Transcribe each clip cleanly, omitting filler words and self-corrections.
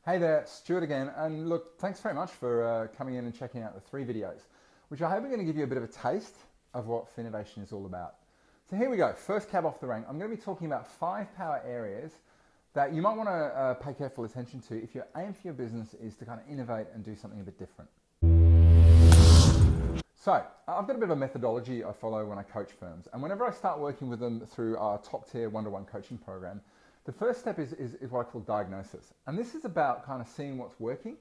Hey there, Stuart again, and look, thanks very much for coming in and checking out the 3 videos, which I hope are going to give you a bit of a taste of what Finnovation is all about. So here we go, first cab off the rank. I'm going to be talking about 5 power areas that you might want to pay careful attention to if your aim for your business is to kind of innovate and do something a bit different. So, I've got a bit of a methodology I follow when I coach firms, and whenever I start working with them through our top tier one-to-one coaching program, the first step is what I call diagnosis. And this is about kind of seeing what's working,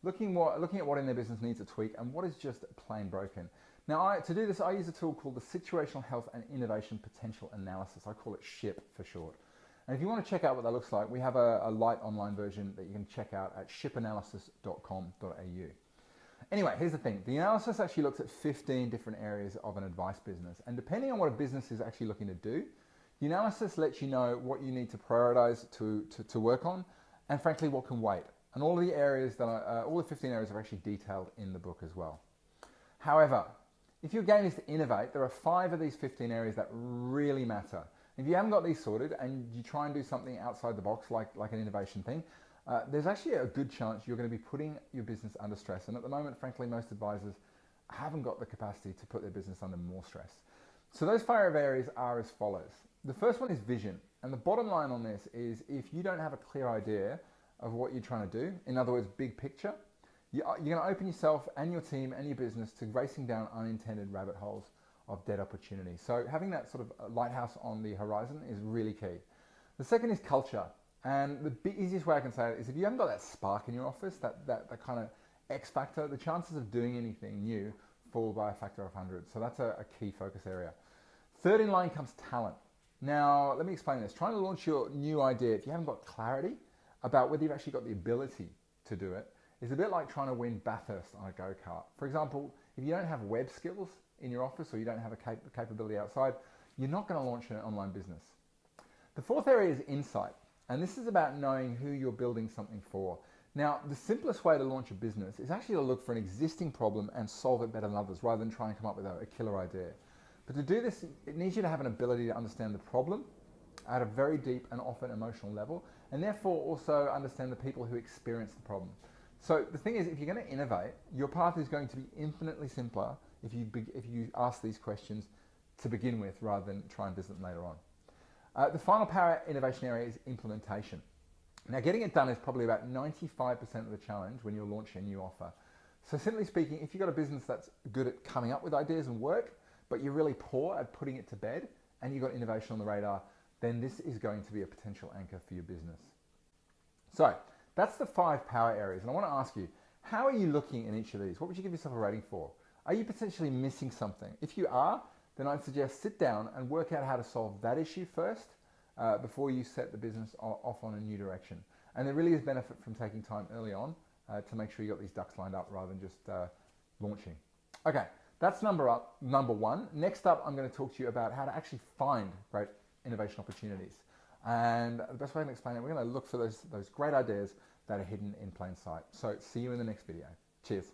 looking at what in their business needs a tweak, and what is just plain broken. Now, to do this, I use a tool called the Situational Health and Innovation Potential Analysis. I call it SHIP for short. And if you want to check out what that looks like, we have a light online version that you can check out at shipanalysis.com.au. Anyway, here's the thing. The analysis actually looks at 15 different areas of an advice business. And depending on what a business is actually looking to do, the analysis lets you know what you need to prioritize to work on, and frankly, what can wait. And all the areas all the 15 areas are actually detailed in the book as well. However, if your game is to innovate, there are 5 of these 15 areas that really matter. If you haven't got these sorted and you try and do something outside the box, like an innovation thing, there's actually a good chance you're going to be putting your business under stress. And at the moment, frankly, most advisors haven't got the capacity to put their business under more stress. So those 5 areas are as follows. The first one is vision. And the bottom line on this is if you don't have a clear idea of what you're trying to do, in other words, big picture, you're going to open yourself and your team and your business to racing down unintended rabbit holes of dead opportunity. So having that sort of lighthouse on the horizon is really key. The second is culture. And the easiest way I can say it is if you haven't got that spark in your office, that kind of X factor, the chances of doing anything new fall by a factor of 100. So that's a key focus area. Third in line comes talent. Now, let me explain this. Trying to launch your new idea, if you haven't got clarity about whether you've actually got the ability to do it, is a bit like trying to win Bathurst on a go-kart. For example, if you don't have web skills in your office or you don't have a capability outside, you're not going to launch an online business. The fourth area is insight. And this is about knowing who you're building something for. Now, the simplest way to launch a business is actually to look for an existing problem and solve it better than others, rather than try and come up with a killer idea. But to do this, it needs you to have an ability to understand the problem at a very deep and often emotional level, and therefore also understand the people who experience the problem. So the thing is, if you're going to innovate, your path is going to be infinitely simpler if you ask these questions to begin with, rather than try and visit them later on. The final power innovation area is implementation. Now, getting it done is probably about 95% of the challenge when you're launching a new offer. So simply speaking, if you've got a business that's good at coming up with ideas and work, but you're really poor at putting it to bed, and you've got innovation on the radar, then this is going to be a potential anchor for your business. So that's the 5 power areas. And I want to ask you, how are you looking in each of these? What would you give yourself a rating for? Are you potentially missing something? If you are, then I'd suggest sit down and work out how to solve that issue first before you set the business off on a new direction. And there really is benefit from taking time early on to make sure you got these ducks lined up rather than just launching. Okay, that's number 1. Next up, I'm going to talk to you about how to actually find great innovation opportunities. And the best way I can explain it, we're going to look for those great ideas that are hidden in plain sight. So see you in the next video. Cheers.